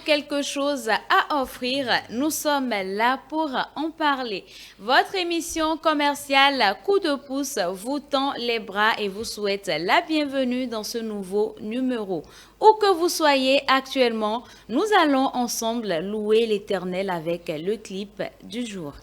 quelque chose à offrir, nous sommes là pour en parler. Votre émission commerciale Coup de pouce vous tend les bras et vous souhaite la bienvenue dans ce nouveau numéro. Où que vous soyez actuellement, nous allons ensemble louer l'Éternel avec le clip du jour.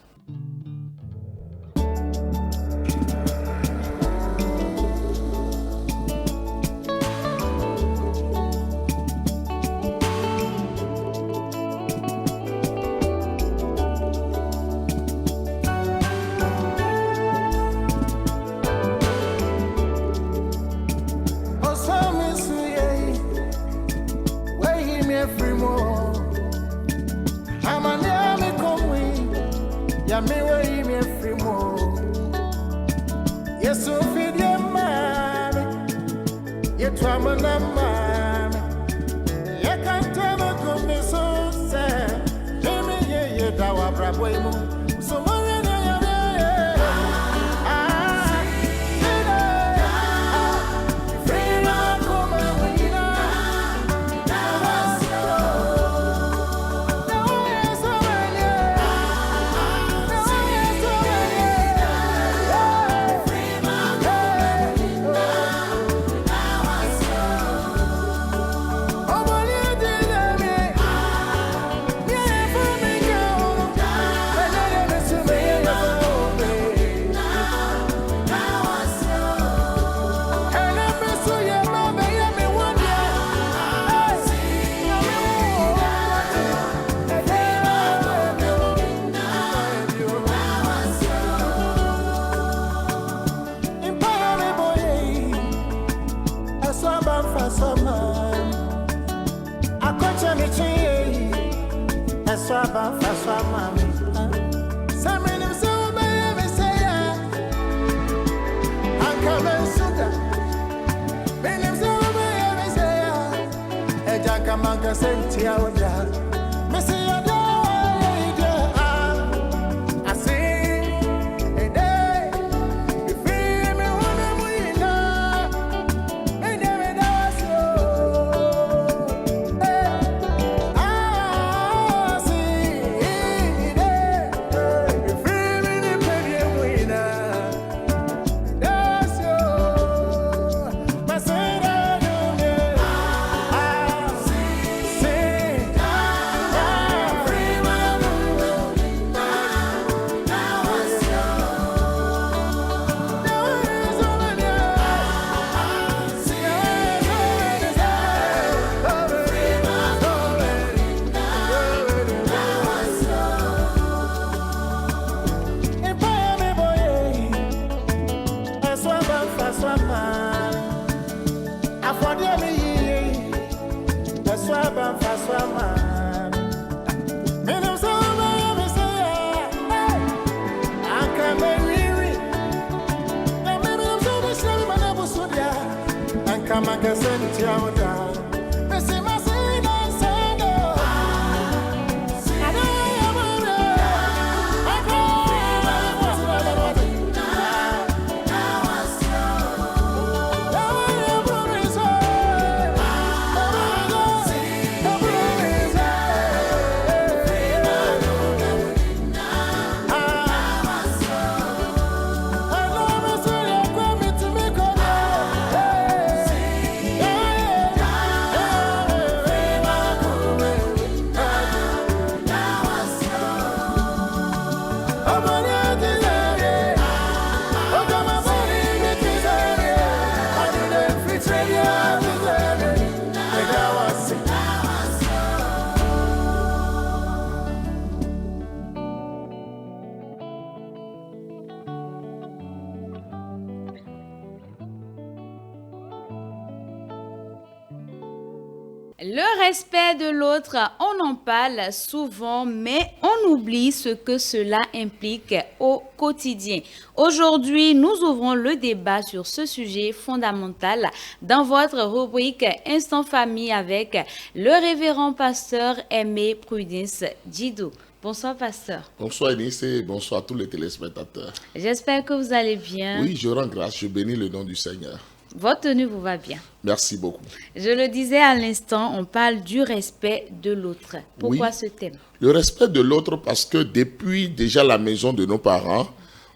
Le respect de l'autre, on en parle souvent, mais on oublie ce que cela implique au quotidien. Aujourd'hui, nous ouvrons le débat sur ce sujet fondamental dans votre rubrique Instant Famille avec le révérend pasteur Aimé Prudence Djidou. Bonsoir, pasteur. Bonsoir, Eunice, et bonsoir à tous les téléspectateurs. J'espère que vous allez bien. Oui, je rends grâce, je bénis le nom du Seigneur. Votre tenue vous va bien. Merci beaucoup. Je le disais à l'instant, on parle du respect de l'autre. Pourquoi Oui. ce thème? Le respect de l'autre parce que depuis déjà la maison de nos parents,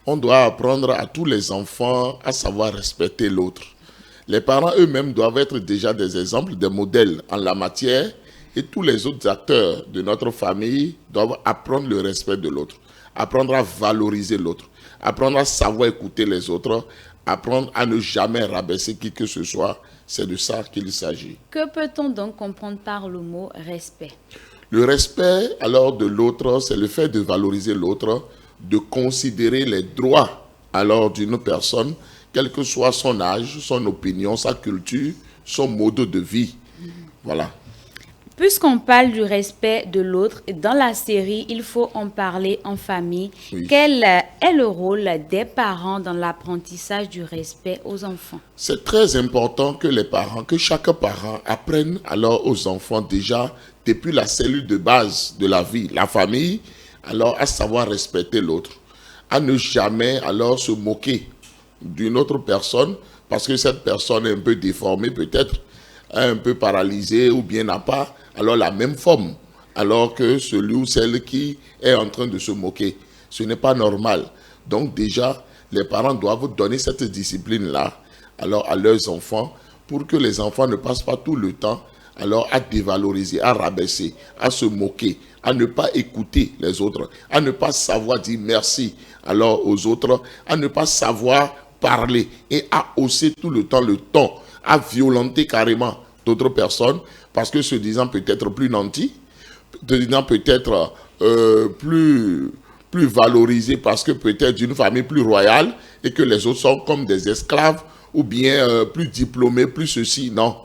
on doit apprendre à tous les enfants à savoir respecter l'autre. Les parents eux-mêmes doivent être déjà des exemples, des modèles en la matière et tous les autres acteurs de notre famille doivent apprendre le respect de l'autre, apprendre à valoriser l'autre, apprendre à savoir écouter les autres, apprendre à ne jamais rabaisser qui que ce soit. C'est de ça qu'il s'agit. Que peut-on donc comprendre par le mot respect? Le respect alors de l'autre, c'est le fait de valoriser l'autre, de considérer les droits alors d'une personne, quel que soit son âge, son opinion, sa culture, son mode de vie. Voilà. Puisqu'on parle du respect de l'autre, dans la série, il faut en parler en famille. Oui. Quel est le rôle des parents dans l'apprentissage du respect aux enfants? C'est très important que les parents, que chaque parent apprenne alors aux enfants déjà, depuis la cellule de base de la vie, la famille, alors à savoir respecter l'autre, à ne jamais alors se moquer d'une autre personne parce que cette personne est un peu déformée peut-être, un peu paralysée ou bien n'a pas alors la même forme alors que celui ou celle qui est en train de se moquer. Ce n'est pas normal. Donc déjà, les parents doivent donner cette discipline-là alors à leurs enfants pour que les enfants ne passent pas tout le temps alors à dévaloriser, à rabaisser, à se moquer, à ne pas écouter les autres, à ne pas savoir dire merci alors aux autres, à ne pas savoir parler et à hausser tout le temps le ton, à violenter carrément d'autres personnes parce que se disant peut-être plus nantis, se disant peut-être plus valorisé parce que peut-être d'une famille plus royale et que les autres sont comme des esclaves ou bien plus diplômés, plus ceci. Non.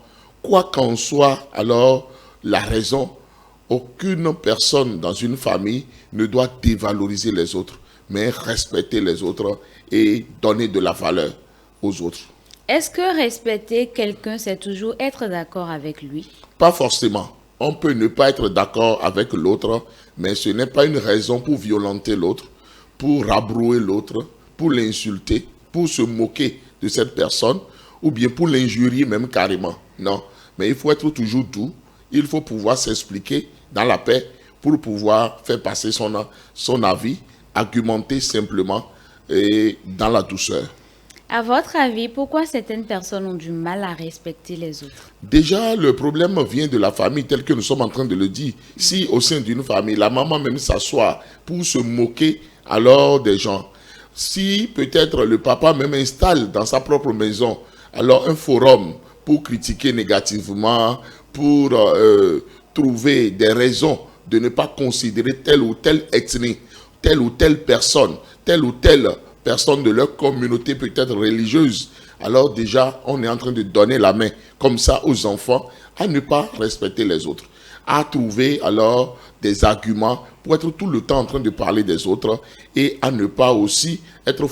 Quoi qu'en soit alors la raison, aucune personne dans une famille ne doit dévaloriser les autres, mais respecter les autres et donner de la valeur aux autres. Est-ce que respecter quelqu'un, c'est toujours être d'accord avec lui? Pas forcément. On peut ne pas être d'accord avec l'autre, mais ce n'est pas une raison pour violenter l'autre, pour rabrouer l'autre, pour l'insulter, pour se moquer de cette personne, ou bien pour l'injurier même carrément. Non, mais il faut être toujours doux, il faut pouvoir s'expliquer dans la paix pour pouvoir faire passer son avis, argumenter simplement et dans la douceur. À votre avis, pourquoi certaines personnes ont du mal à respecter les autres? Déjà, le problème vient de la famille, tel que nous sommes en train de le dire. Si au sein d'une famille, la maman même s'assoit pour se moquer alors des gens, si peut-être le papa même installe dans sa propre maison alors un forum pour critiquer négativement, pour trouver des raisons de ne pas considérer telle ou telle ethnie, telle ou telle personne de leur communauté peut-être religieuse, alors déjà on est en train de donner la main comme ça aux enfants à ne pas respecter les autres, à trouver alors des arguments pour être tout le temps en train de parler des autres et à ne pas aussi être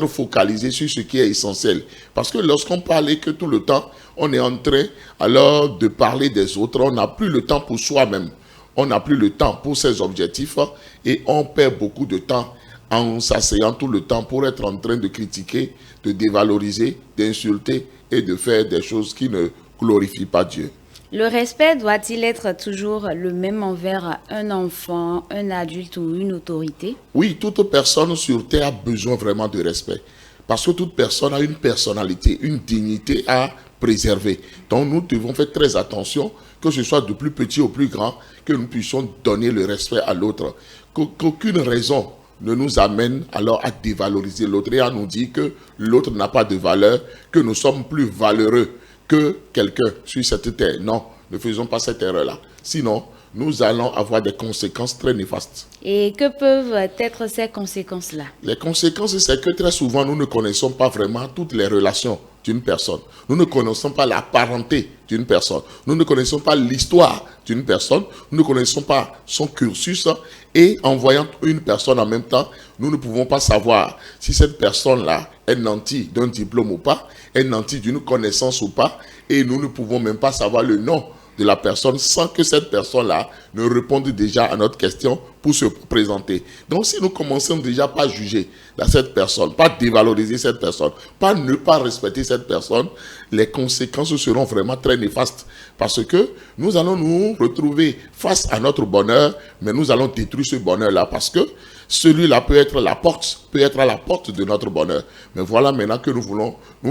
focalisé sur ce qui est essentiel. Parce que lorsqu'on parle que tout le temps, on est en train alors de parler des autres, on n'a plus le temps pour soi-même, on n'a plus le temps pour ses objectifs et on perd beaucoup de temps en s'asseyant tout le temps pour être en train de critiquer, de dévaloriser, d'insulter et de faire des choses qui ne glorifient pas Dieu. Le respect doit-il être toujours le même envers un enfant, un adulte ou une autorité? Oui, toute personne sur terre a besoin vraiment de respect. Parce que toute personne a une personnalité, une dignité à préserver. Donc nous devons faire très attention, que ce soit du plus petit au plus grand, que nous puissions donner le respect à l'autre. Qu'aucune raison ne nous amène alors à dévaloriser l'autre et à nous dire que l'autre n'a pas de valeur, que nous sommes plus valeureux que quelqu'un sur cette terre. Non, ne faisons pas cette erreur-là. Sinon, nous allons avoir des conséquences très néfastes. Et que peuvent être ces conséquences-là? Les conséquences, c'est que très souvent, nous ne connaissons pas vraiment toutes les relations d'une personne. Nous ne connaissons pas la parenté d'une personne. Nous ne connaissons pas l'histoire d'une personne. Nous ne connaissons pas son cursus. Et en voyant une personne en même temps, nous ne pouvons pas savoir si cette personne-là est nantie d'un diplôme ou pas, est nantie d'une connaissance ou pas. Et nous ne pouvons même pas savoir le nom de la personne sans que cette personne-là ne réponde déjà à notre question pour se présenter. Donc si nous commençons déjà par juger cette personne, pas dévaloriser cette personne, pas ne pas respecter cette personne, les conséquences seront vraiment très néfastes. Parce que nous allons nous retrouver face à notre bonheur, mais nous allons détruire ce bonheur-là parce que celui-là peut être à la porte de notre bonheur. Mais voilà maintenant que nous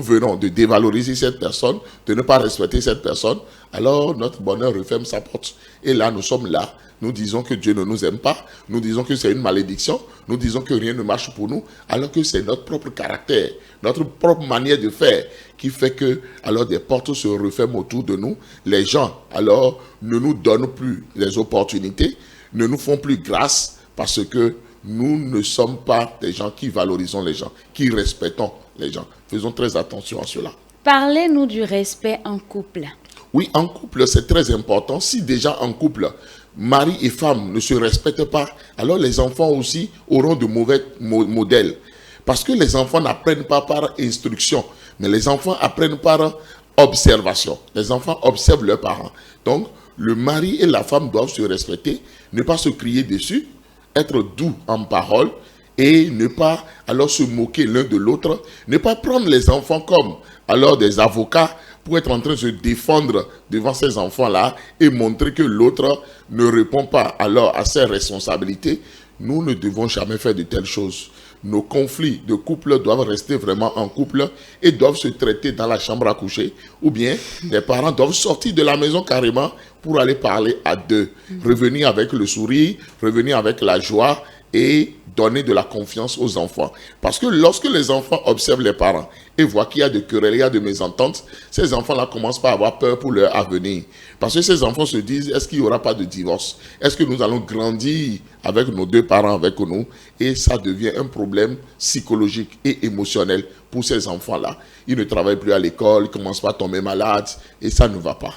venons de dévaloriser cette personne, de ne pas respecter cette personne, alors notre bonheur referme sa porte. Et là, nous sommes là, nous disons que Dieu ne nous aime pas, nous disons que c'est une malédiction, nous disons que rien ne marche pour nous, alors que c'est notre propre caractère, notre propre manière de faire qui fait que alors des portes se referment autour de nous. Les gens alors ne nous donnent plus les opportunités, ne nous font plus grâce parce que nous ne sommes pas des gens qui valorisons les gens, qui respectons les gens. Faisons très attention à cela. Parlez-nous du respect en couple. Oui, en couple, c'est très important. Si déjà en couple, mari et femme ne se respectent pas, alors les enfants aussi auront de mauvais modèles. Parce que les enfants n'apprennent pas par instruction, mais les enfants apprennent par observation. Les enfants observent leurs parents. Donc, le mari et la femme doivent se respecter, ne pas se crier dessus, être doux en parole et ne pas alors se moquer l'un de l'autre, ne pas prendre les enfants comme alors des avocats pour être en train de se défendre devant ces enfants-là et montrer que l'autre ne répond pas alors à ses responsabilités. Nous ne devons jamais faire de telles choses. Nos conflits de couple doivent rester vraiment en couple et doivent se traiter dans la chambre à coucher. Ou bien, les parents doivent sortir de la maison carrément pour aller parler à deux. Revenir avec le sourire, revenir avec la joie et donner de la confiance aux enfants. Parce que lorsque les enfants observent les parents et voient qu'il y a de querelles, il y a de mésententes, ces enfants-là commencent par avoir peur pour leur avenir. Parce que ces enfants se disent, est-ce qu'il n'y aura pas de divorce? Est-ce que nous allons grandir avec nos deux parents avec nous? Et ça devient un problème psychologique et émotionnel pour ces enfants-là. Ils ne travaillent plus à l'école, ils commencent pas à tomber malades et ça ne va pas.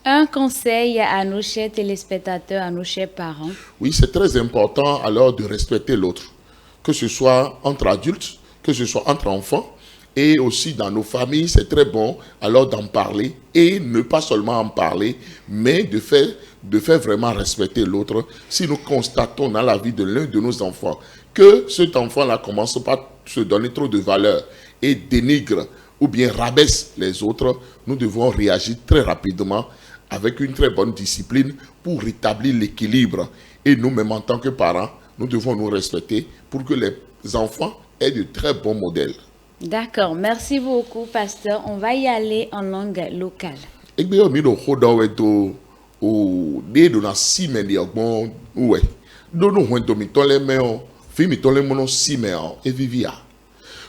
Un conseil à nos chers téléspectateurs, à nos chers parents. Oui, c'est très important alors de respecter l'autre, que ce soit entre adultes, que ce soit entre enfants, et aussi dans nos familles, c'est très bon alors d'en parler, et ne pas seulement en parler, mais de faire vraiment respecter l'autre. Si nous constatons dans la vie de l'un de nos enfants que cet enfant-là commence pas à se donner trop de valeur et dénigre ou bien rabaisse les autres, nous devons réagir très rapidement avec une très bonne discipline pour rétablir l'équilibre. Et nous-mêmes, en tant que parents, nous devons nous respecter pour que les enfants aient de très bons modèles. D'accord, merci beaucoup, pasteur. On va y aller en langue locale.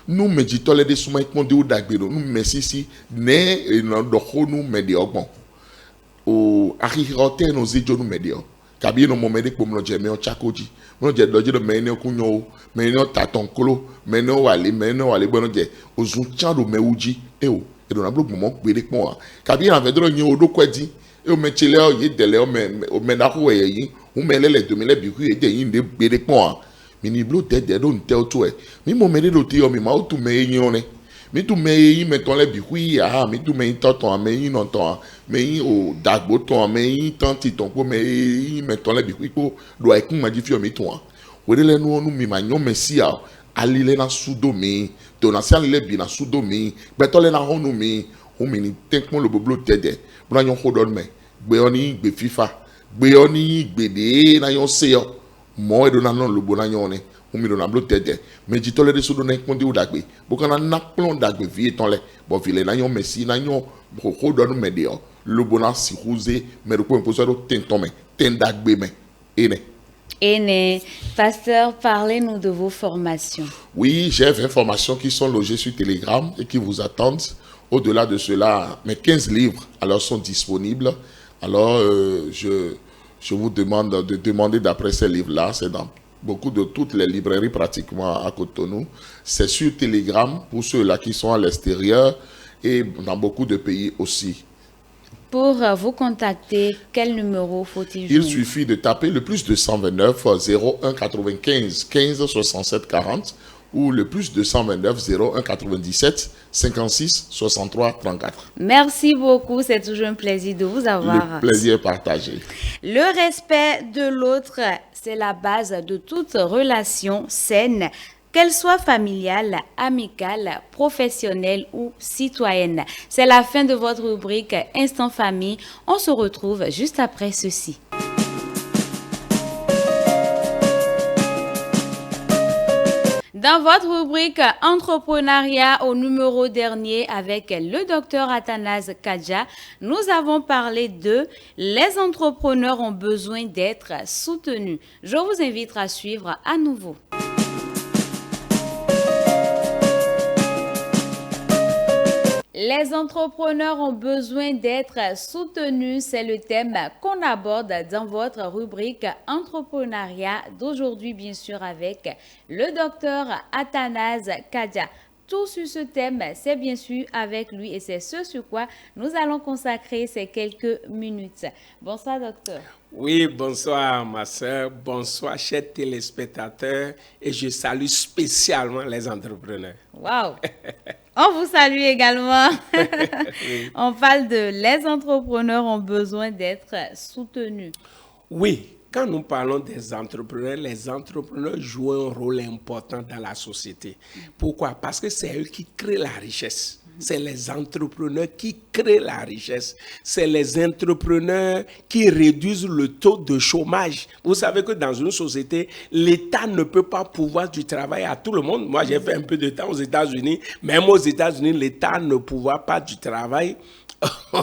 Nous méditons les soumets de ou d'agbero, nous messisi, né et non d'ocho nous médiocre. Au arrirote nos idiots nous médiocre. Kabi no momede comme le jeme o chakoji. Mon je doje de mene kunyo, mene taton kolo, mene wale bono je. Ozun chando meuji e o. E do na blo mo gbere pon a. Kabi en vedro nyi odo kwedi. E o mechele o ye dele o mena ko yi. O mele le domile bi ku e de yin de gbere pon a. Mini blo de don tel to e. Mi mo mede do ti o mi ma o tu me yin one. Mi tu me yin me ton le bi ku ya, mi tu me yin toton me yin non ton. Me yin o dagbo ton me yin tanti ton ko me yin me ton le bi ku ko do e kun ma di fi o mi ton. We le no nu mi ma nyon mesia ali le na sudo mi. Donation le bi na sudo mi. Beto le na honu mi. O mi ni tenkmo lo boblo tede. Bra nyon hodon me. Gbe oni gbe FIFA. Gbe oni gbe de na yon se yo. Mo e do na non lo bo na yon ne. O mi do na blo tede. Me di tole de sudo na konde u dagbe. Bo kana na plon dagbe vie ton le. Bo vile na yon mesi na yon hodon me de yo. Le bona si rosé me ko imposo do tenton me. Ten dagbe me. Ene. Et pasteur, parlez-nous de vos formations. Oui, j'ai 20 formations qui sont logées sur Telegram et qui vous attendent. Au-delà de cela, mes 15 livres alors sont disponibles. Alors, je vous demande de demander d'après ces livres-là. C'est dans toutes les librairies pratiquement à Cotonou. C'est sur Telegram pour ceux-là qui sont à l'extérieur et dans beaucoup de pays aussi. Pour vous contacter, quel numéro faut-il jouer? Il suffit de taper le plus 229 01 95 15 67 40 ou le plus 229 01 97 56 63 34. Merci beaucoup, c'est toujours un plaisir de vous avoir. Le plaisir est partagé. Le respect de l'autre, c'est la base de toute relation saine, qu'elle soit familiale, amicale, professionnelle ou citoyenne. C'est la fin de votre rubrique Instant Famille. On se retrouve juste après ceci. Dans votre rubrique Entrepreneuriat au numéro dernier avec le docteur Athanase Kadja, nous avons parlé de les entrepreneurs ont besoin d'être soutenus. Je vous invite à suivre à nouveau. Les entrepreneurs ont besoin d'être soutenus. C'est le thème qu'on aborde dans votre rubrique Entrepreneuriat d'aujourd'hui, bien sûr, avec le docteur Athanase Kadja. Tout sur ce thème, c'est bien sûr avec lui et c'est ce sur quoi nous allons consacrer ces quelques minutes. Bonsoir, docteur. Oui, bonsoir ma soeur, bonsoir chers téléspectateurs et je salue spécialement les entrepreneurs. Wow! On vous salue également. Oui. On parle de les entrepreneurs ont besoin d'être soutenus. Oui, quand nous parlons des entrepreneurs, les entrepreneurs jouent un rôle important dans la société. Pourquoi? Parce que c'est eux qui créent la richesse. C'est les entrepreneurs qui créent la richesse. C'est les entrepreneurs qui réduisent le taux de chômage. Vous savez que dans une société, l'État ne peut pas pourvoir du travail à tout le monde. Moi, j'ai fait un peu de temps aux États-Unis. Même aux États-Unis, l'État ne pourvoit pas du travail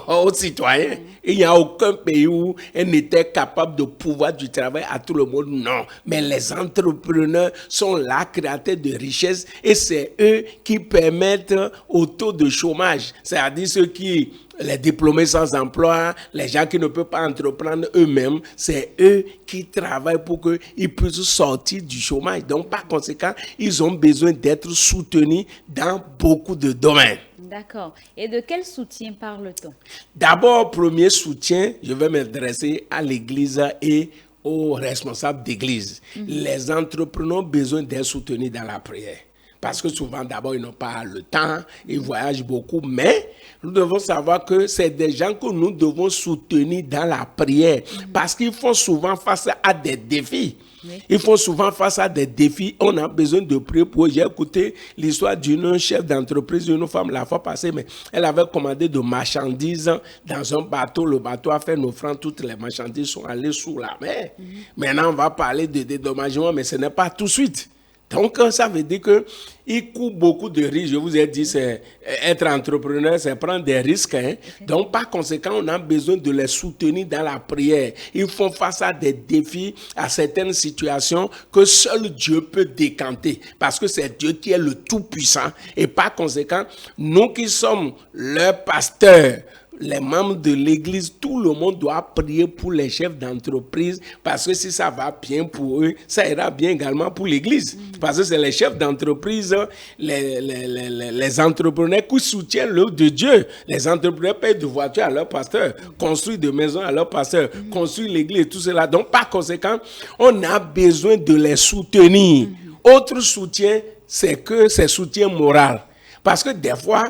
aux citoyens. Il n'y a aucun pays où un État est capable de pouvoir du travail à tout le monde. Non. Mais les entrepreneurs sont là, créateurs de richesses, et c'est eux qui permettent au taux de chômage, c'est-à-dire ceux qui, les diplômés sans emploi, les gens qui ne peuvent pas entreprendre eux-mêmes, c'est eux qui travaillent pour qu'ils puissent sortir du chômage. Donc, par conséquent, ils ont besoin d'être soutenus dans beaucoup de domaines. D'accord. Et de quel soutien parle-t-on? D'abord, premier soutien, je vais m'adresser à l'Église et aux responsables d'Église. Les entrepreneurs ont besoin d'être soutenus dans la prière. Parce que souvent, d'abord, ils n'ont pas le temps, ils voyagent beaucoup, mais nous devons savoir que c'est des gens que nous devons soutenir dans la prière, parce qu'ils font souvent face à des défis. Oui. Ils font souvent face à des défis. On a besoin de prier pour eux. J'ai écouté l'histoire d'une chef d'entreprise, d'une femme la fois passée, mais elle avait commandé de marchandises dans un bateau. Le bateau a fait naufrage, toutes les marchandises sont allées sous la mer. Maintenant, on va parler de dédommagement, mais ce n'est pas tout de suite. Donc, ça veut dire qu'il court beaucoup de risques. Je vous ai dit, c'est être entrepreneur, c'est prendre des risques. Hein? Donc, par conséquent, on a besoin de les soutenir dans la prière. Ils font face à des défis, à certaines situations que seul Dieu peut décanter. Parce que c'est Dieu qui est le Tout-Puissant. Et par conséquent, nous qui sommes leurs pasteurs, les membres de l'église, tout le monde doit prier pour les chefs d'entreprise, parce que si ça va bien pour eux, ça ira bien également pour l'église. Parce que c'est les chefs d'entreprise, les entrepreneurs qui soutiennent l'œuvre de Dieu. Les entrepreneurs payent de voitures à leur pasteur, construisent de maisons à leur pasteur, construisent l'église et tout cela. Donc, par conséquent, on a besoin de les soutenir. Autre soutien, c'est soutien moral. Parce que des fois,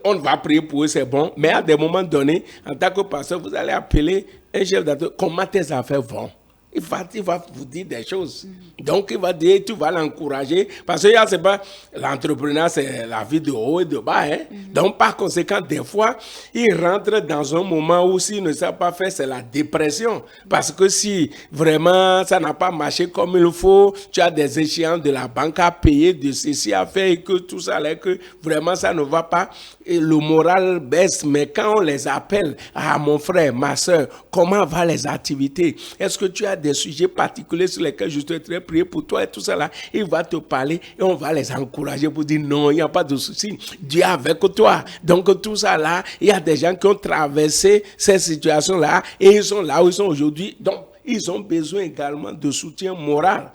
on va prier pour eux, c'est bon, mais à des moments donnés, en tant que pasteur, vous allez appeler un chef d'entreprise, comment tes affaires vont? Il va vous dire des choses. Donc, il va dire, tu vas l'encourager. Parce que c'est pas l'entrepreneur, c'est la vie de haut et de bas. Hein? Donc, par conséquent, des fois, il rentre dans un moment où s'il ne sait pas faire, c'est la dépression. Parce que si vraiment ça n'a pas marché comme il faut, tu as des échéances de la banque à payer, de ceci à faire, et que tout ça, là, que vraiment ça ne va pas, et le moral baisse. Mais quand on les appelle, mon frère, ma soeur, comment vont les activités? Est-ce que tu as des sujets particuliers sur lesquels je souhaiterais prier pour toi et tout ça là, il va te parler et on va les encourager pour dire non, il n'y a pas de souci, Dieu est avec toi. Donc tout ça là, il y a des gens qui ont traversé ces situations là et ils sont là où ils sont aujourd'hui. Donc ils ont besoin également de soutien moral.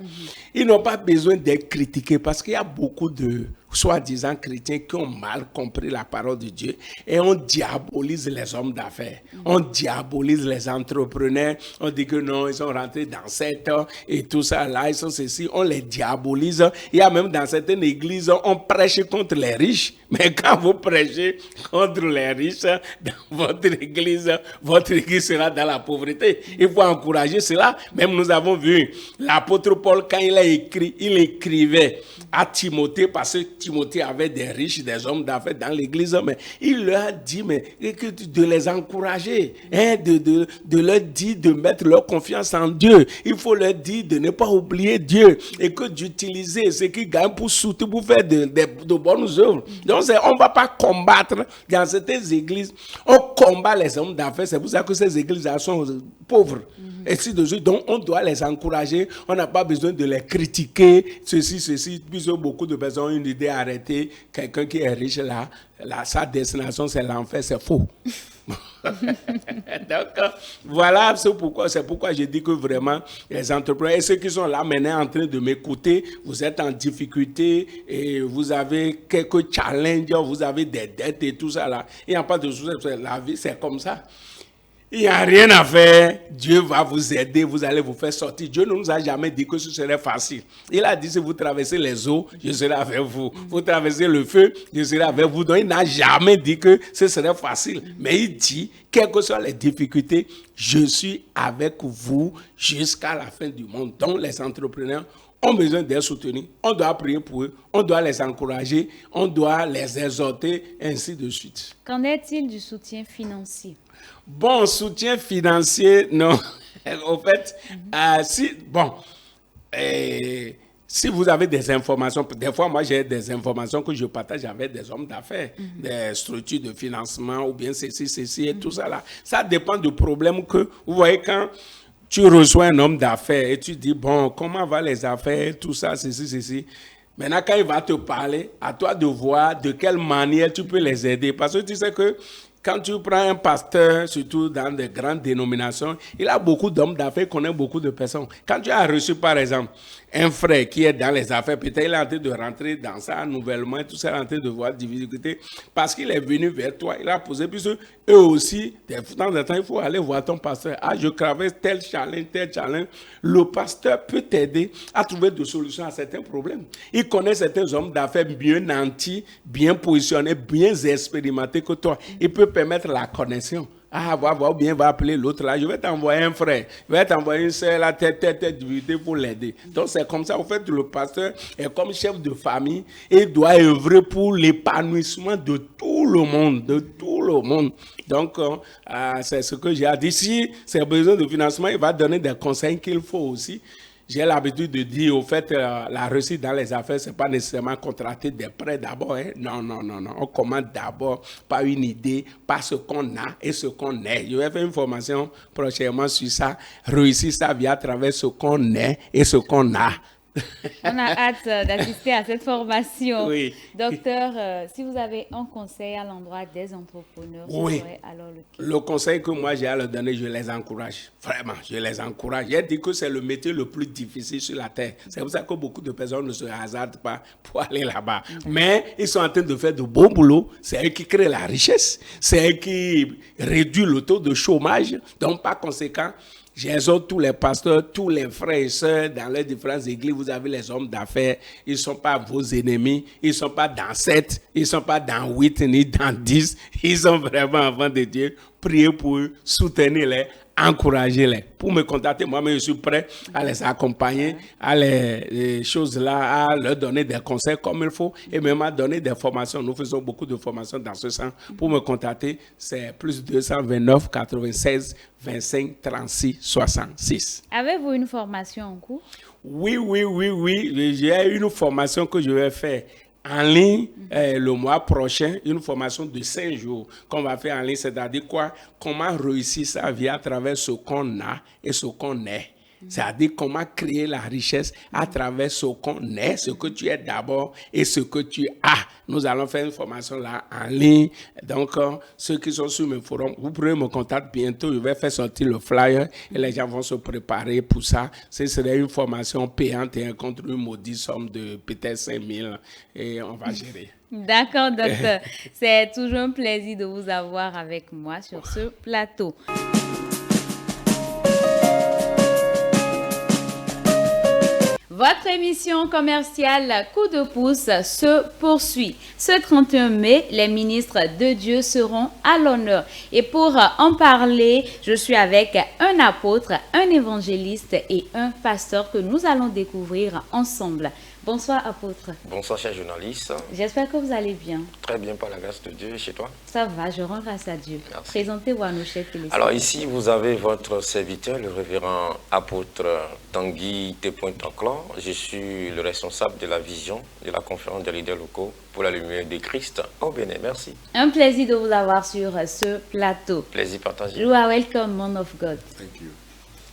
Ils n'ont pas besoin d'être critiqués parce qu'il y a beaucoup de soi-disant chrétiens qui ont mal compris la parole de Dieu et on diabolise les hommes d'affaires, on diabolise les entrepreneurs, on dit que non, ils sont rentrés dans cette et tout ça là, ils sont ceci, on les diabolise. Il y a même dans certaines églises, on prêche contre les riches, mais quand vous prêchez contre les riches dans votre église sera dans la pauvreté. Il faut encourager cela. Même nous avons vu l'apôtre Paul, quand il écrivait à Timothée, parce que Timothée avait des riches, des hommes d'affaires dans l'église, mais il leur a dit de les encourager, de leur dire de mettre leur confiance en Dieu. Il faut leur dire de ne pas oublier Dieu et que d'utiliser ce qu'ils gagnent pour soutenir, pour faire de bonnes œuvres. Donc, on ne va pas combattre dans certaines églises. On combat les hommes d'affaires. C'est pour ça que ces églises sont pauvres. Et si de suite, donc on doit les encourager. On n'a pas besoin de les critiquer. Ceci. Puisque beaucoup de personnes ont une idée arrêtée. Quelqu'un qui est riche là, sa destination c'est l'enfer. C'est faux. Donc, voilà, c'est pourquoi je dis que vraiment, les entrepreneurs et ceux qui sont là maintenant en train de m'écouter, vous êtes en difficulté et vous avez quelques challenges, vous avez des dettes et tout ça là. Il n'y a pas de souci, la vie c'est comme ça. Il n'y a rien à faire. Dieu va vous aider. Vous allez vous faire sortir. Dieu ne nous a jamais dit que ce serait facile. Il a dit, si vous traversez les eaux, je serai avec vous. Vous traversez le feu, je serai avec vous. Donc, il n'a jamais dit que ce serait facile. Mais il dit, quelles que soient les difficultés, je suis avec vous jusqu'à la fin du monde. Donc, les entrepreneurs ont besoin d'être soutenus. On doit prier pour eux. On doit les encourager. On doit les exhorter, ainsi de suite. Qu'en est-il du soutien financier? Bon, soutien financier, non. Au fait, si vous avez des informations, des fois, moi, j'ai des informations que je partage avec des hommes d'affaires, des structures de financement, ou bien ceci, et tout ça là. Ça dépend du problème que, vous voyez, quand tu reçois un homme d'affaires et tu dis, bon, comment va les affaires, tout ça, ceci. Maintenant, quand il va te parler, à toi de voir de quelle manière tu peux les aider. Parce que tu sais que quand tu prends un pasteur, surtout dans des grandes dénominations, il a beaucoup d'hommes d'affaires, il connaît beaucoup de personnes. Quand tu as reçu, par exemple, un frère qui est dans les affaires, peut-être il est en train de rentrer dans ça nouvellement, tout ça, il est en train de voir des difficultés, parce qu'il est venu vers toi, il a posé, puisque eux aussi, de temps en temps, il faut aller voir ton pasteur. Ah, je traverse tel challenge. Le pasteur peut t'aider à trouver des solutions à certains problèmes. Il connaît certains hommes d'affaires bien nantis, bien positionnés, bien expérimentés que toi. Il peut permettre la connexion. Ah, va bien, va appeler l'autre là. Je vais t'envoyer un frère. Je vais t'envoyer une soeur là, telle difficulté pour l'aider. Donc, c'est comme ça. En fait, le pasteur est comme chef de famille et doit œuvrer pour l'épanouissement de tout le monde. Donc, c'est ce que j'ai dit. Si c'est besoin de financement, il va donner des conseils qu'il faut aussi. J'ai l'habitude de dire, au fait, la réussite dans les affaires, c'est pas nécessairement contracter des prêts d'abord. Hein? Non. On commence d'abord par une idée, par ce qu'on a et ce qu'on est. Je vais faire une formation prochainement sur ça. Réussir sa vie à travers ce qu'on est et ce qu'on a. On a hâte d'assister à cette formation. Oui. Docteur, si vous avez un conseil à l'endroit des entrepreneurs, oui. serait alors lequel? Le conseil que moi j'ai à leur donner, je les encourage. Vraiment, je les encourage. J'ai dit que c'est le métier le plus difficile sur la terre. C'est pour ça que beaucoup de personnes ne se hasardent pas pour aller là-bas. Mais ils sont en train de faire de bons boulots. C'est eux qui créent la richesse. C'est eux qui réduisent le taux de chômage. Donc, par conséquent, j'exhorte tous les pasteurs, tous les frères et sœurs dans les différentes églises. Vous avez les hommes d'affaires. Ils ne sont pas vos ennemis. Ils ne sont pas dans 7. Ils ne sont pas dans 8 ni dans 10. Ils sont vraiment enfants de Dieu. Priez pour eux, soutenez-les, encouragez-les. Pour me contacter, moi-même, je suis prêt à les accompagner, à les choses là, à leur donner des conseils comme il faut et même à donner des formations. Nous faisons beaucoup de formations dans ce sens. Pour me contacter, c'est plus 229 96 25 36 66. Avez-vous une formation en cours? Oui. J'ai une formation que je vais faire en ligne le mois prochain, une formation de 5 jours qu'on va faire en ligne, c'est-à-dire quoi? Comment réussir sa vie à travers ce qu'on a et ce qu'on est. C'est-à-dire comment créer la richesse à travers ce qu'on est, ce que tu es d'abord et ce que tu as. Nous allons faire une formation là en ligne. Donc, ceux qui sont sur mes forums, vous pourrez me contacter bientôt. Je vais faire sortir le flyer et les gens vont se préparer pour ça. Ce serait une formation payante et contre une maudite somme de peut-être 5 000 et on va gérer. D'accord, docteur. C'est toujours un plaisir de vous avoir avec moi sur ce plateau. Votre émission commerciale Coup de pouce se poursuit. Ce 31 mai, les ministres de Dieu seront à l'honneur. Et pour en parler, je suis avec un apôtre, un évangéliste et un pasteur que nous allons découvrir ensemble. Bonsoir apôtre. Bonsoir chers journalistes. J'espère que vous allez bien. Très bien par la grâce de Dieu et chez toi. Ça va, je rends grâce à Dieu. Merci. Présentez-vous à nos chers téléspectateurs. Alors ici vous avez votre serviteur, le révérend apôtre Tanguy T. Tanclan. Je suis le responsable de la vision de la conférence des leaders locaux pour la lumière de Christ au Bénin. Merci. Un plaisir de vous avoir sur ce plateau. Plaisir partagé. You are welcome, man of God. Thank you.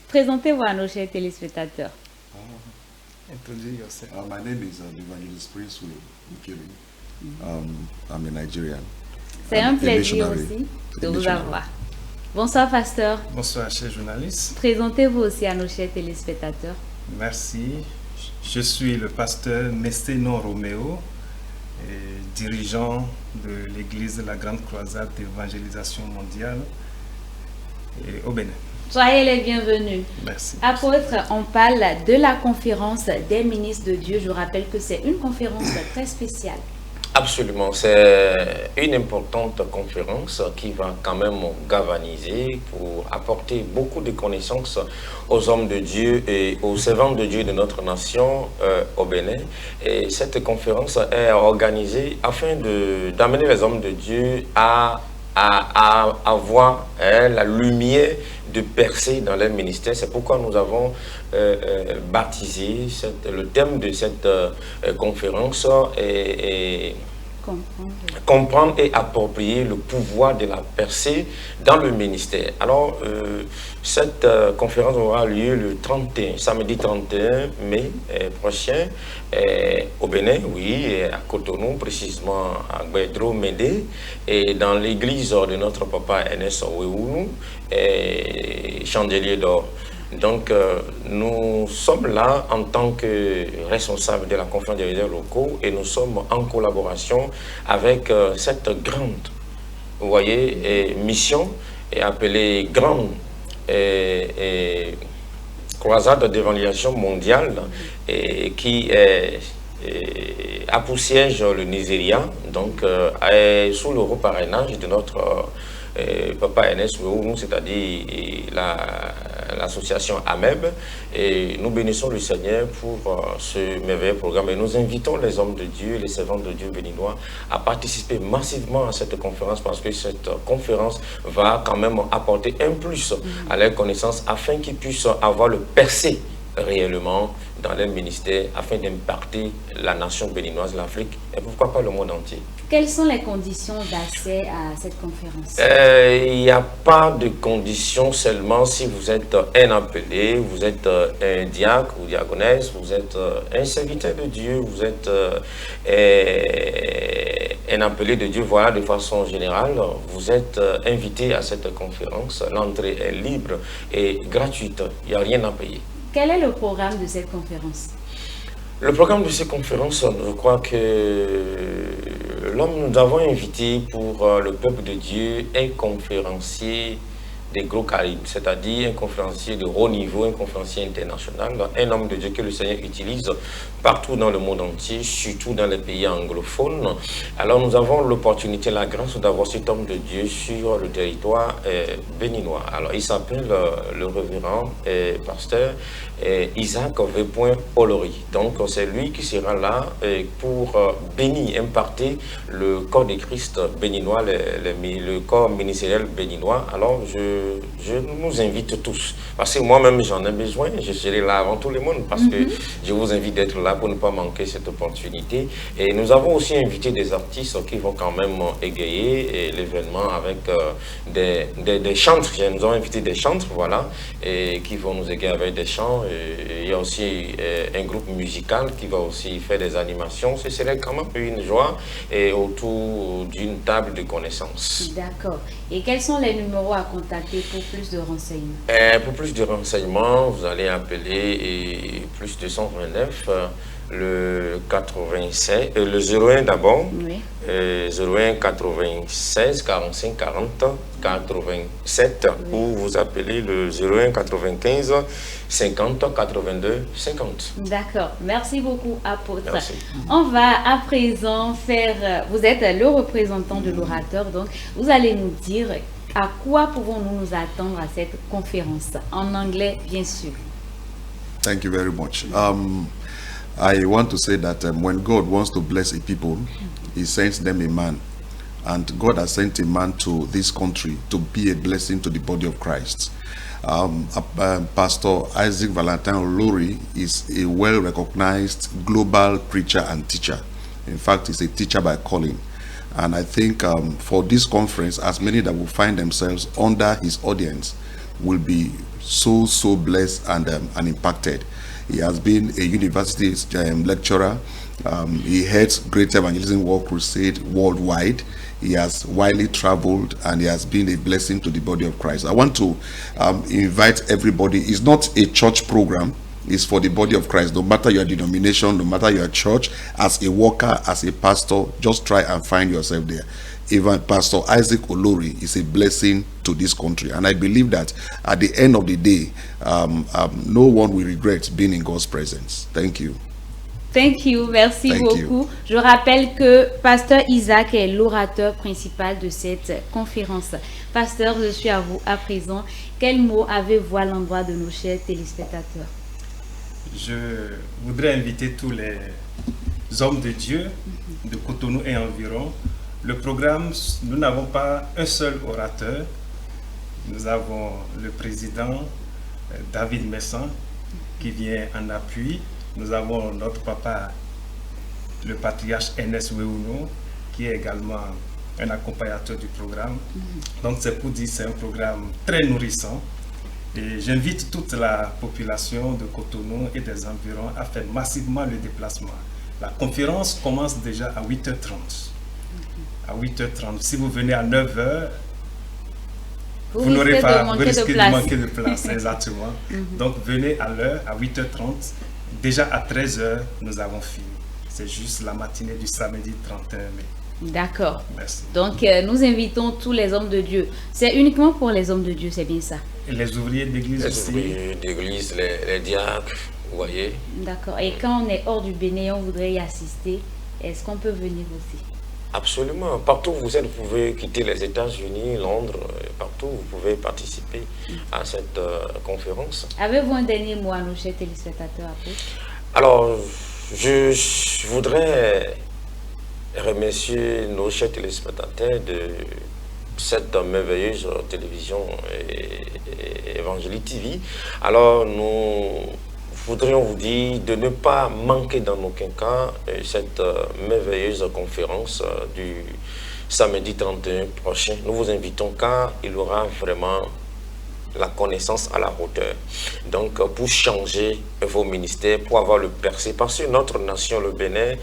Présentez-vous à nos chers téléspectateurs. Introduce yourself. My name is Evangelist Prince Ukiri. I'm a Nigerian. C'est un I'm a plaisir missionary. aussi de A vous missionary. avoir. Bonsoir, pasteur. Bonsoir, chers journalistes. Présentez-vous aussi à nos chers téléspectateurs. Merci. Je suis le pasteur Mesteno Roméo, et dirigeant de l'Église de la Grande Croisade d'évangélisation mondiale et au Bénin. Soyez les bienvenus. Merci. Apôtre, on parle de la conférence des ministres de Dieu. Je rappelle que c'est une conférence très spéciale. Absolument, c'est une importante conférence qui va quand même galvaniser pour apporter beaucoup de connaissances aux hommes de Dieu et aux servants de Dieu de notre nation au Bénin. Et cette conférence est organisée afin d'amener les hommes de Dieu à avoir la lumière de percer dans leur ministère. C'est pourquoi nous avons baptisé le thème de cette conférence et comprendre et approprier le pouvoir de la percée dans le ministère. Alors, cette conférence aura lieu le 31, samedi 31 mai prochain au Bénin, oui, et à Cotonou, précisément à Guédro Médé, et dans l'église de notre papa Enes Ouéounou, Chandelier d'Or. Donc, nous sommes là en tant que responsables de la conférence des leaders locaux et nous sommes en collaboration avec cette grande, vous voyez, mission appelée Grande Croisade d'évangélisation mondiale qui a pour siège le Nigeria, donc est sous le reparrainage de notre papa Enes Ouéounou, c'est-à-dire l'association AMEB, et nous bénissons le Seigneur pour ce merveilleux programme et nous invitons les hommes de Dieu, les servants de Dieu béninois à participer massivement à cette conférence parce que cette conférence va quand même apporter un plus à leur connaissance afin qu'ils puissent avoir le percé réellement dans leur ministère afin d'impacter la nation béninoise, l'Afrique et pourquoi pas le monde entier. Quelles sont les conditions d'accès à cette conférence? Il n'y a pas de conditions, seulement si vous êtes un appelé, vous êtes un diacre ou diaconesse, vous êtes un serviteur de Dieu, vous êtes un appelé de Dieu, voilà, de façon générale, vous êtes invité à cette conférence. L'entrée est libre et gratuite, il n'y a rien à payer. Quel est le programme de cette conférence? Le programme de cette conférence, je crois que nous avons invité pour le peuple de Dieu un conférencier des gros calibres, c'est-à-dire un conférencier de haut niveau, un conférencier international, un homme de Dieu que le Seigneur utilise partout dans le monde entier, surtout dans les pays anglophones. Alors nous avons l'opportunité, la grâce d'avoir cet homme de Dieu sur le territoire béninois. Alors il s'appelle le révérend pasteur Isaac V. Olori. Donc c'est lui qui sera là pour bénir, imparter le corps de Christ béninois, le corps ministériel béninois. Alors je nous invite tous, parce que moi-même j'en ai besoin, je serai là avant tout le monde, parce que je vous invite d'être là voilà, pour ne pas manquer cette opportunité. Et nous avons aussi invité des artistes qui vont quand même égayer l'événement avec des chantres. Nous avons invité des chantres, voilà, et qui vont nous égayer avec des chants. Et il y a aussi un groupe musical qui va aussi faire des animations. Ce serait quand même une joie et autour d'une table de connaissances. D'accord. Et quels sont les numéros à contacter pour plus de renseignements? Pour plus de renseignements, vous allez appeler plus 229 le 96, le 01 d'abord, Oui. 01 96 45 40 87, Oui. ou vous appelez le 01 95 50 82 50. D'accord. Merci beaucoup, apôtre. Merci. On va à présent faire... Vous êtes le représentant de l'orateur, donc vous allez nous dire à quoi pouvons-nous nous attendre à cette conférence? En anglais, bien sûr. Thank you very much. I want to say that when God wants to bless a people, he sends them a man. And God has sent a man to this country to be a blessing to the body of Christ. Pastor Isaac Valentin Olori is a well-recognized global preacher and teacher. In fact, he's a teacher by calling. And I think for this conference, as many that will find themselves under his audience will be so blessed and impacted. He has been a university lecturer. He heads Great Evangelism World Crusade worldwide. He has widely traveled and he has been a blessing to the body of Christ. I want to invite everybody. It's not a church program. It's for the body of Christ. No matter your denomination, no matter your church, as a worker, as a pastor, just try and find yourself there. Even Pastor Isaac Olori is a blessing to this country. And I believe that at the end of the day, no one will regret being in God's presence. Thank you. Thank you, merci beaucoup. Je rappelle que Pasteur Isaac est l'orateur principal de cette conférence. Pasteur, je suis à vous à présent. Quel mot avez-vous à l'endroit de nos chers téléspectateurs? Je voudrais inviter tous les hommes de Dieu de Cotonou et environ. Le programme, nous n'avons pas un seul orateur. Nous avons le président David Messan qui vient en appui. Nous avons notre papa, le patriarche Ernest Weuno, qui est également un accompagnateur du programme. Donc c'est pour dire que c'est un programme très nourrissant. Et j'invite toute la population de Cotonou et des environs à faire massivement le déplacement. La conférence commence déjà à 8h30. À 8h30. Si vous venez à 9h, vous n'aurez pas, vous risquez de manquer de place. Exactement. Donc venez à l'heure, à 8h30. Déjà à 13h, nous avons fini. C'est juste la matinée du samedi 31 mai. D'accord. Merci. Donc nous invitons tous les hommes de Dieu. C'est uniquement pour les hommes de Dieu, c'est bien ça? Et les ouvriers d'église aussi. Les ouvriers d'église, les diacres, vous voyez. D'accord. Et quand on est hors du Bénin, on voudrait y assister, est-ce qu'on peut venir aussi? Absolument. Partout où vous êtes, vous pouvez quitter les États-Unis, Londres, partout, vous pouvez participer à cette conférence. Avez-vous un dernier mot à nos chers téléspectateurs après? Alors, je voudrais remercier nos chers téléspectateurs de cette merveilleuse télévision Évangélique TV. Alors, nous voudrions vous dire de ne pas manquer dans aucun cas cette merveilleuse conférence du samedi 31 prochain. Nous vous invitons car il y aura vraiment la connaissance à la hauteur. Donc pour changer vos ministères, pour avoir le percé, parce que notre nation, le Bénin,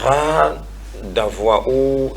rare d'avoir ou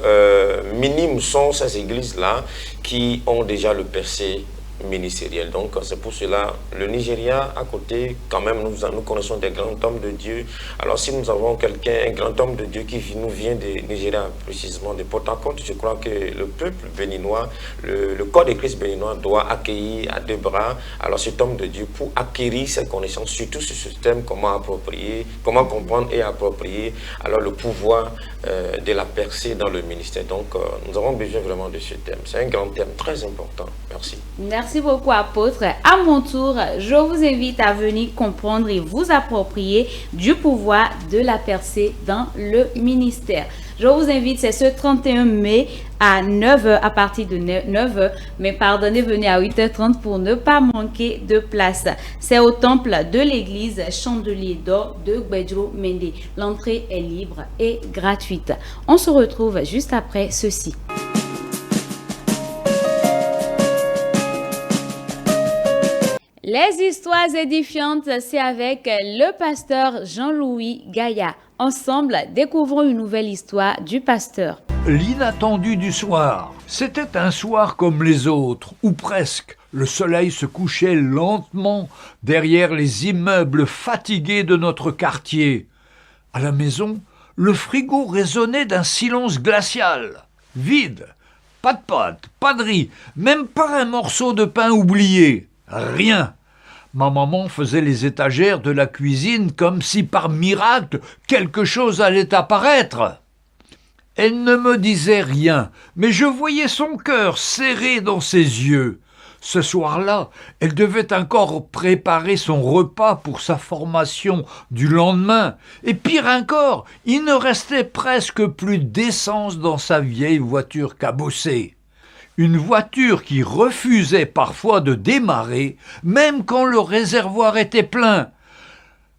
minimes sont ces églises-là qui ont déjà le percé ministériel. Donc c'est pour cela le Nigeria à côté, quand même nous connaissons des grands hommes de Dieu. Alors si nous avons un grand homme de Dieu qui nous vient de Nigeria, précisément de Port-Harcourt, je crois que le peuple béninois, le corps de Christ béninois doit accueillir à deux bras alors cet homme de Dieu pour acquérir ses connaissances, surtout ce système, comment approprier, comment comprendre et approprier alors le pouvoir de la percée dans le ministère. Donc nous avons besoin vraiment de ce thème. C'est un grand thème très important. Merci. Merci Merci beaucoup, apôtre. À mon tour, je vous invite à venir comprendre et vous approprier du pouvoir de la percée dans le ministère. Je vous invite, c'est ce 31 mai à 9h, à partir de 9h, mais pardonnez, venez à 8h30 pour ne pas manquer de place. C'est au temple de l'église Chandelier d'Or de Gbedjro Mende. L'entrée est libre et gratuite. On se retrouve juste après ceci. Les histoires édifiantes, c'est avec le pasteur Jean-Louis Gaillard. Ensemble, découvrons une nouvelle histoire du pasteur. L'inattendu du soir. C'était un soir comme les autres, ou presque. Le soleil se couchait lentement derrière les immeubles fatigués de notre quartier. À la maison, le frigo résonnait d'un silence glacial. Vide. Pas de pâtes, pas de riz, même pas un morceau de pain oublié. Rien. Ma maman faisait les étagères de la cuisine comme si par miracle quelque chose allait apparaître. Elle ne me disait rien, mais je voyais son cœur serré dans ses yeux. Ce soir-là, elle devait encore préparer son repas pour sa formation du lendemain. Et pire encore, il ne restait presque plus d'essence dans sa vieille voiture cabossée. Une voiture qui refusait parfois de démarrer, même quand le réservoir était plein.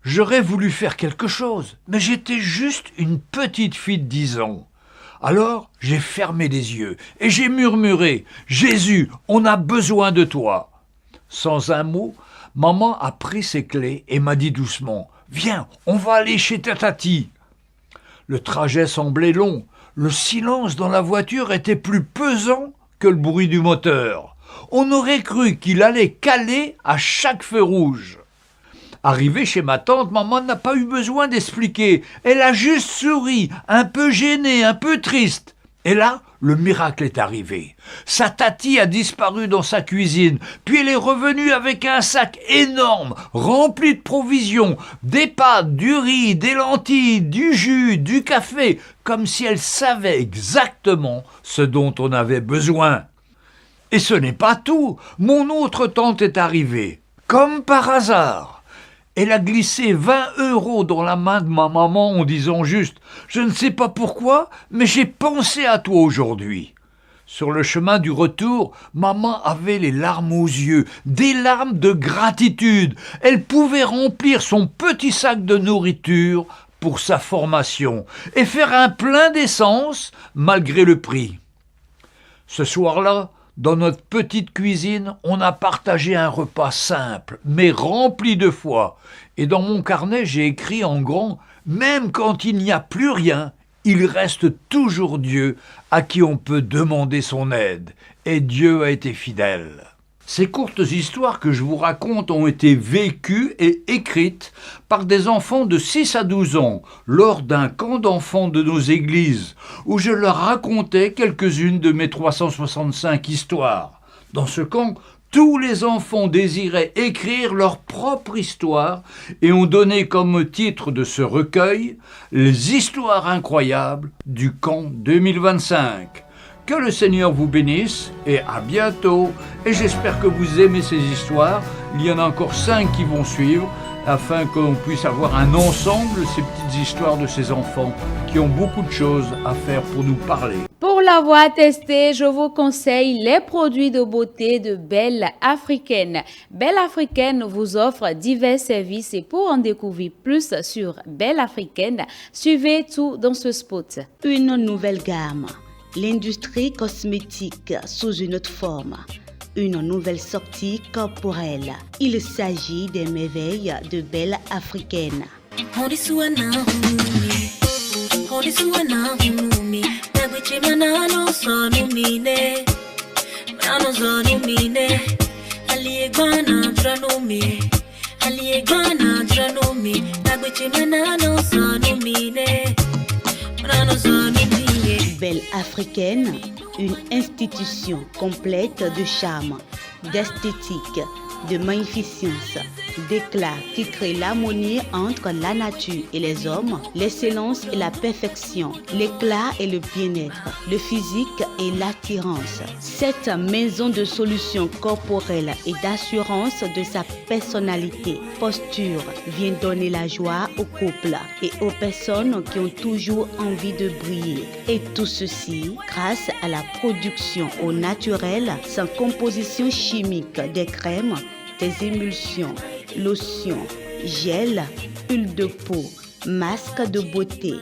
J'aurais voulu faire quelque chose, mais j'étais juste une petite fille de 10 ans. Alors, j'ai fermé les yeux et j'ai murmuré « Jésus, on a besoin de toi !» Sans un mot, maman a pris ses clés et m'a dit doucement « Viens, on va aller chez ta tati !» Le trajet semblait long, le silence dans la voiture était plus pesant que le bruit du moteur. On aurait cru qu'il allait caler à chaque feu rouge. Arrivé chez ma tante, maman n'a pas eu besoin d'expliquer. Elle a juste souri, un peu gênée, un peu triste. Et là, le miracle est arrivé. Sa tati a disparu dans sa cuisine, puis elle est revenue avec un sac énorme, rempli de provisions, des pâtes, du riz, des lentilles, du jus, du café, comme si elle savait exactement ce dont on avait besoin. Et ce n'est pas tout. Mon autre tante est arrivée, comme par hasard. Elle a glissé 20 € dans la main de ma maman en disant juste « Je ne sais pas pourquoi, mais j'ai pensé à toi aujourd'hui ». Sur le chemin du retour, maman avait les larmes aux yeux, des larmes de gratitude. Elle pouvait remplir son petit sac de nourriture pour sa formation et faire un plein d'essence malgré le prix. Ce soir-là, dans notre petite cuisine, on a partagé un repas simple, mais rempli de foi. Et dans mon carnet, j'ai écrit en grand « Même quand il n'y a plus rien, il reste toujours Dieu à qui on peut demander son aide. » Et Dieu a été fidèle. Ces courtes histoires que je vous raconte ont été vécues et écrites par des enfants de 6 à 12 ans lors d'un camp d'enfants de nos églises où je leur racontais quelques-unes de mes 365 histoires. Dans ce camp, tous les enfants désiraient écrire leur propre histoire et ont donné comme titre de ce recueil « Les histoires incroyables du camp 2025 ». Que le Seigneur vous bénisse et à bientôt. Et j'espère que vous aimez ces histoires. Il y en a encore 5 qui vont suivre afin qu'on puisse avoir un ensemble, ces petites histoires de ces enfants qui ont beaucoup de choses à faire pour nous parler. Pour l'avoir testé, je vous conseille les produits de beauté de Belle Africaine. Belle Africaine vous offre divers services et pour en découvrir plus sur Belle Africaine, suivez tout dans ce spot. Une nouvelle gamme. L'industrie cosmétique sous une autre forme. Une nouvelle sortie corporelle. Il s'agit des merveilles de Belle Africaine. Belle Africaine, une institution complète de charme, d'esthétique, de magnificence, d'éclat qui crée l'harmonie entre la nature et les hommes, l'excellence et la perfection, l'éclat et le bien-être, le physique et l'attirance. Cette maison de solutions corporelles et d'assurance de sa personnalité, posture, vient donner la joie au couple et aux personnes qui ont toujours envie de briller. Et tout ceci grâce à la production au naturel, sans composition chimique des crèmes, des émulsions, lotions, gel, huile de peau, masque de beauté,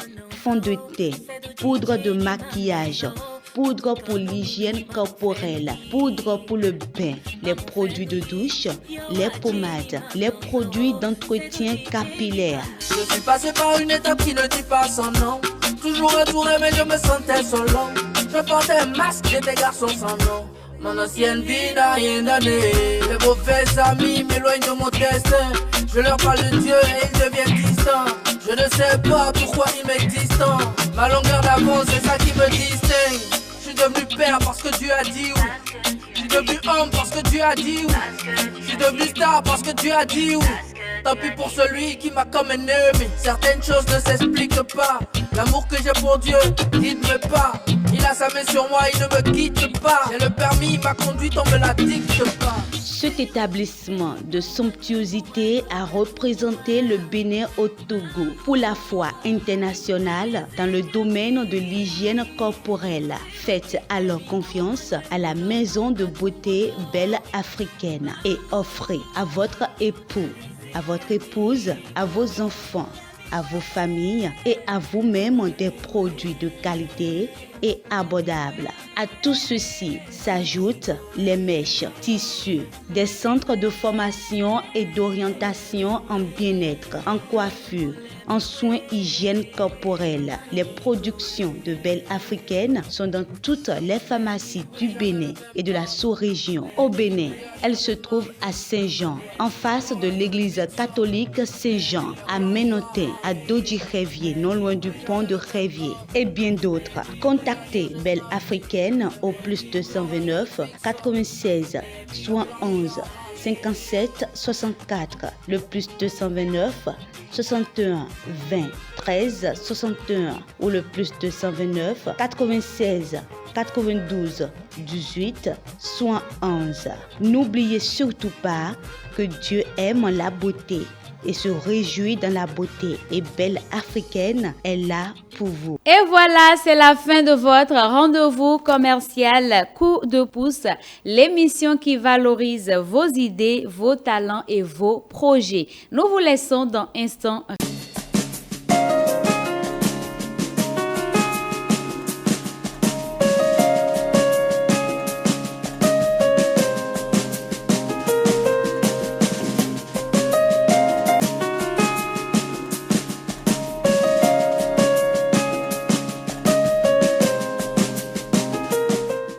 fond de teint, poudre de maquillage, poudre pour l'hygiène corporelle, poudre pour le bain, les produits de douche, les pommades, les produits d'entretien capillaire. Je suis passé par une étape qui ne dit pas son nom. Toujours entouré mais je me sentais solo. Je portais un masque, j'étais garçon sans nom. Mon ancienne vie n'a rien donné. Les mauvais amis m'éloignent de mon destin. Je leur parle de Dieu et ils deviennent distants. Je ne sais pas pourquoi ils m'est distant. Ma longueur d'avance, c'est ça qui me distingue. Je suis devenu père parce que Dieu a dit oui. Je suis devenu homme parce que Dieu a dit oui. Je suis devenu star parce que Dieu a dit oui. Tant pis pour celui qui m'a comme ennemi. Certaines choses ne s'expliquent pas. L'amour que j'ai pour Dieu, il ne me pas. Il a sa main sur moi, il ne me quitte pas. J'ai le permis, ma conduite, on me la dicte pas. Cet établissement de somptuosité a représenté le Bénin au Togo pour la foi internationale dans le domaine de l'hygiène corporelle. Faites alors confiance à la maison de beauté Belle Africaine et offrez à votre époux, à votre épouse, à vos enfants, à vos familles et à vous-même des produits de qualité et abordables. À tout ceci s'ajoutent les mèches, tissus, des centres de formation et d'orientation en bien-être, en coiffure, en soins hygiène corporelle. Les productions de Belle Africaine sont dans toutes les pharmacies du Bénin et de la sous-région. Au Bénin, elles se trouvent à Saint-Jean, en face de l'église catholique Saint-Jean, à Ménotin, à Dodji-Révier, non loin du pont de Révier, et bien d'autres. Contactez Belle Africaine au plus 229 96 71 57 64, le plus 229 61 20 13 61 ou le plus 229 96 92 18 71. N'oubliez surtout pas que Dieu aime la beauté et se réjouit dans la beauté, et Belle Africaine est là pour vous. Et voilà, c'est la fin de votre rendez-vous commercial Coup de pouce, l'émission qui valorise vos idées, vos talents et vos projets. Nous vous laissons dans un instant.